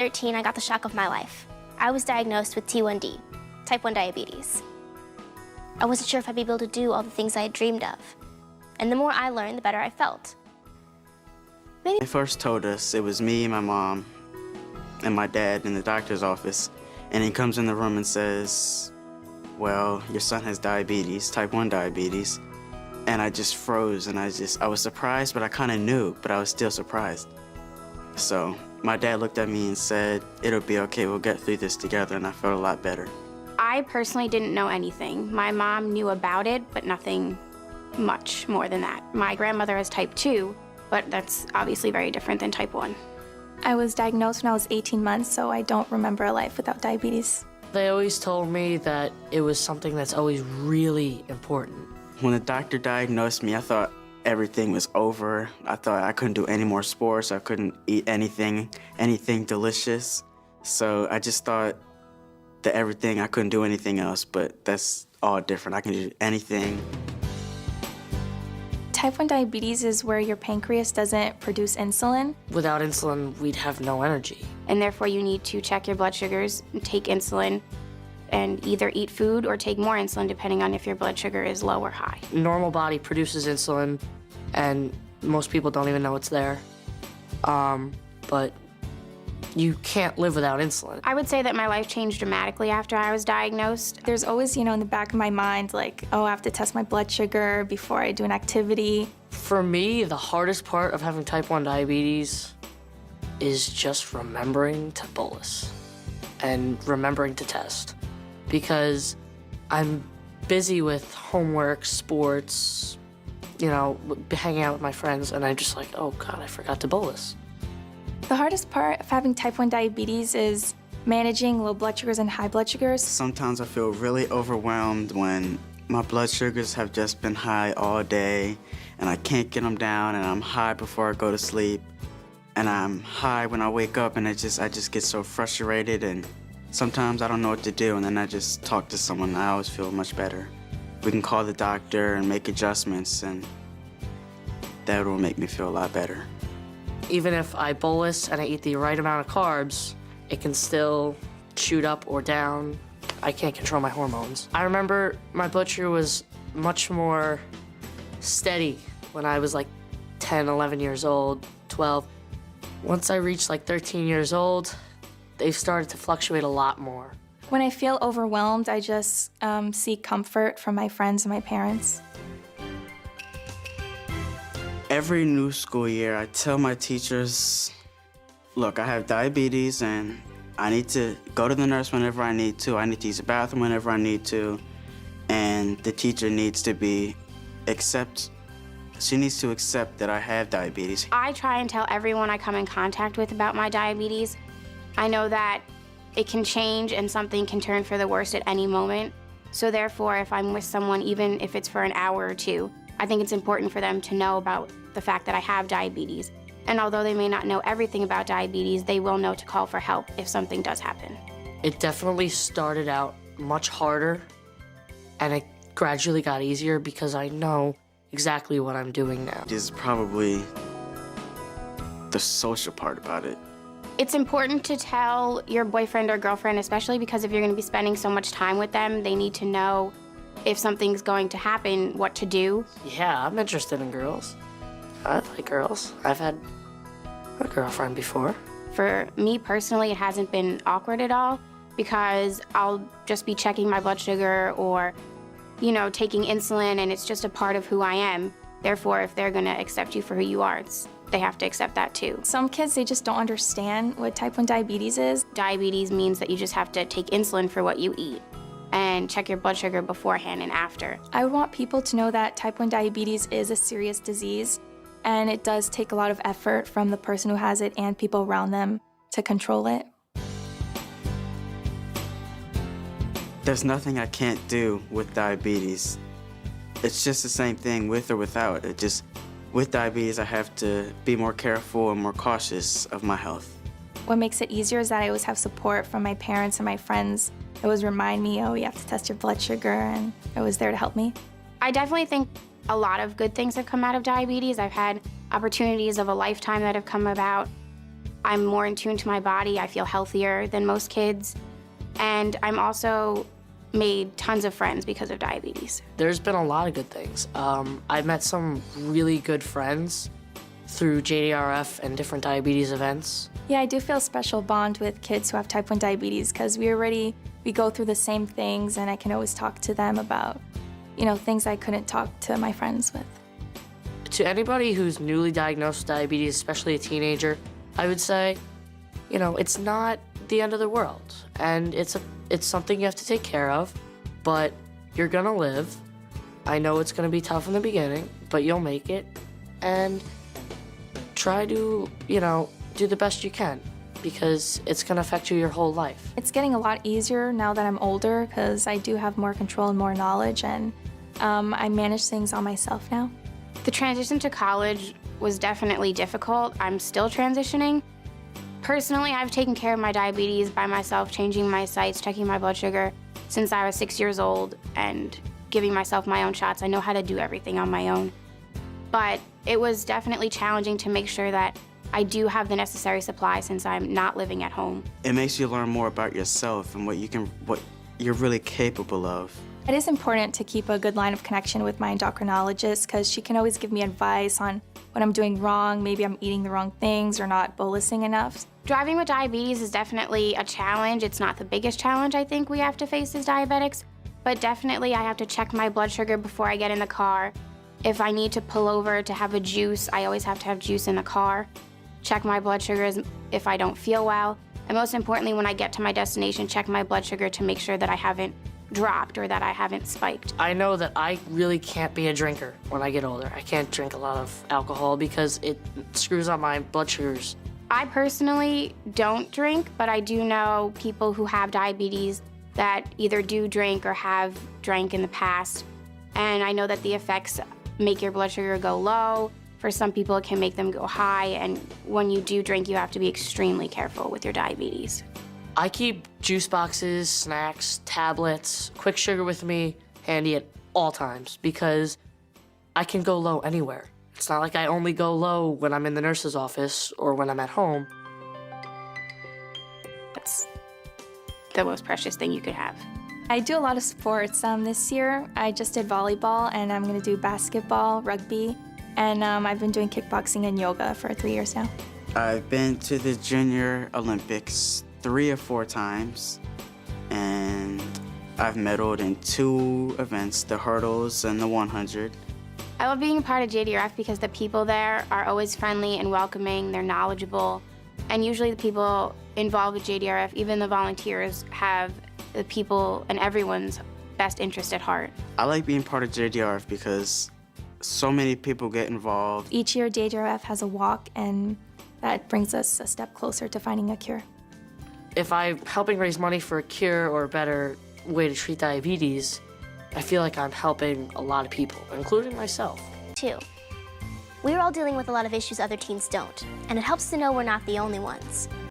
13, I got the shock of my life. I was diagnosed with T1D, type 1 diabetes. I wasn't sure if I'd be able to do all the things I had dreamed of. And the more I learned, the better I felt. They first told us it was me, my mom, and my dad in the doctor's office. And he comes in the room and says, well, your son has diabetes, type 1 diabetes. And I just froze, and I was surprised, but I kind of knew, but I was still surprised. So my dad looked at me and said, it'll be okay, we'll get through this together, and I felt a lot better. I personally didn't know anything. My mom knew about it, but nothing much more than that. My grandmother has type 2, but that's obviously very different than type 1. I was diagnosed when I was 18 months, so I don't remember a life without diabetes. They always told me that it was something that's always really important. When the doctor diagnosed me, I thought everything was over. I thought I couldn't do any more sports. I couldn't eat anything delicious. So I just thought that I couldn't do anything else, but that's all different. I can do anything. Type 1 diabetes is where your pancreas doesn't produce insulin. Without insulin, we'd have no energy. And therefore you need to check your blood sugars, take insulin, and either eat food or take more insulin depending on if your blood sugar is low or high. Normal body produces insulin, and most people don't even know it's there. But you can't live without insulin. I would say that my life changed dramatically after I was diagnosed. There's always, in the back of my mind, like, oh, I have to test my blood sugar before I do an activity. For me, the hardest part of having type 1 diabetes is just remembering to bolus and remembering to test. Because I'm busy with homework, sports, hanging out with my friends, and I'm just like, oh God, I forgot to bolus. The hardest part of having type 1 diabetes is managing low blood sugars and high blood sugars. Sometimes I feel really overwhelmed when my blood sugars have just been high all day, and I can't get them down, and I'm high before I go to sleep, and I'm high when I wake up, and I just get so frustrated, and sometimes I don't know what to do, and then I just talk to someone, and I always feel much better. We can call the doctor and make adjustments, and that will make me feel a lot better. Even if I bolus and I eat the right amount of carbs, it can still shoot up or down. I can't control my hormones. I remember my blood sugar was much more steady when I was like 10, 11 years old, 12. Once I reached like 13 years old, they started to fluctuate a lot more. When I feel overwhelmed, I just seek comfort from my friends and my parents. Every new school year, I tell my teachers, look, I have diabetes, and I need to go to the nurse whenever I need to. I need to use the bathroom whenever I need to. And the teacher needs to she needs to accept that I have diabetes. I try and tell everyone I come in contact with about my diabetes. I know that it can change and something can turn for the worse at any moment. So therefore, if I'm with someone, even if it's for an hour or two, I think it's important for them to know about the fact that I have diabetes. And although they may not know everything about diabetes, they will know to call for help if something does happen. It definitely started out much harder, and it gradually got easier because I know exactly what I'm doing now. This is probably the social part about it. It's important to tell your boyfriend or girlfriend, especially because if you're going to be spending so much time with them, they need to know if something's going to happen, what to do. Yeah, I'm interested in girls. I like girls. I've had a girlfriend before. For me personally, it hasn't been awkward at all because I'll just be checking my blood sugar or, taking insulin, and it's just a part of who I am. Therefore, if they're going to accept you for who you are, they have to accept that too. Some kids, they just don't understand what type 1 diabetes is. Diabetes means that you just have to take insulin for what you eat and check your blood sugar beforehand and after. I would want people to know that type 1 diabetes is a serious disease, and it does take a lot of effort from the person who has it and people around them to control it. There's nothing I can't do with diabetes. It's just the same thing with or without. With diabetes, I have to be more careful and more cautious of my health. What makes it easier is that I always have support from my parents and my friends. They always remind me, oh, you have to test your blood sugar, and they're always there to help me. I definitely think a lot of good things have come out of diabetes. I've had opportunities of a lifetime that have come about. I'm more in tune to my body. I feel healthier than most kids. And I'm also made tons of friends because of diabetes. There's been a lot of good things. I've met some really good friends through JDRF and different diabetes events. Yeah, I do feel a special bond with kids who have type 1 diabetes because we go through the same things, and I can always talk to them about, things I couldn't talk to my friends with. To anybody who's newly diagnosed with diabetes, especially a teenager, I would say, it's not the end of the world, and it's something you have to take care of, but you're gonna live. I know it's gonna be tough in the beginning, but you'll make it, and try to, do the best you can, because it's gonna affect you your whole life. It's getting a lot easier now that I'm older because I do have more control and more knowledge, and I manage things on myself now. The transition to college was definitely difficult. I'm still transitioning. Personally, I've taken care of my diabetes by myself, changing my sites, checking my blood sugar since I was 6 years old, and giving myself my own shots. I know how to do everything on my own. But it was definitely challenging to make sure that I do have the necessary supply since I'm not living at home. It makes you learn more about yourself and what you're really capable of. It is important to keep a good line of connection with my endocrinologist because she can always give me advice on what I'm doing wrong, maybe I'm eating the wrong things or not bolusing enough. Driving with diabetes is definitely a challenge. It's not the biggest challenge I think we have to face as diabetics, but definitely I have to check my blood sugar before I get in the car. If I need to pull over to have a juice, I always have to have juice in the car. Check my blood sugars if I don't feel well. And most importantly, when I get to my destination, check my blood sugar to make sure that I haven't dropped or that I haven't spiked. I know that I really can't be a drinker when I get older. I can't drink a lot of alcohol because it screws up my blood sugars. I personally don't drink, but I do know people who have diabetes that either do drink or have drank in the past. And I know that the effects make your blood sugar go low. For some people, it can make them go high. And when you do drink, you have to be extremely careful with your diabetes. I keep juice boxes, snacks, tablets, quick sugar with me handy at all times because I can go low anywhere. It's not like I only go low when I'm in the nurse's office or when I'm at home. That's the most precious thing you could have. I do a lot of sports. This year, I just did volleyball, and I'm going to do basketball, rugby, and I've been doing kickboxing and yoga for 3 years now. I've been to the Junior Olympics 3 or 4 times, and I've medaled in 2 events, the hurdles and the 100. I love being a part of JDRF because the people there are always friendly and welcoming, they're knowledgeable, and usually the people involved with JDRF, even the volunteers, have the people and everyone's best interest at heart. I like being part of JDRF because so many people get involved. Each year, JDRF has a walk, and that brings us a step closer to finding a cure. If I'm helping raise money for a cure or a better way to treat diabetes, I feel like I'm helping a lot of people, including myself. 2. We're all dealing with a lot of issues other teens don't, and it helps to know we're not the only ones.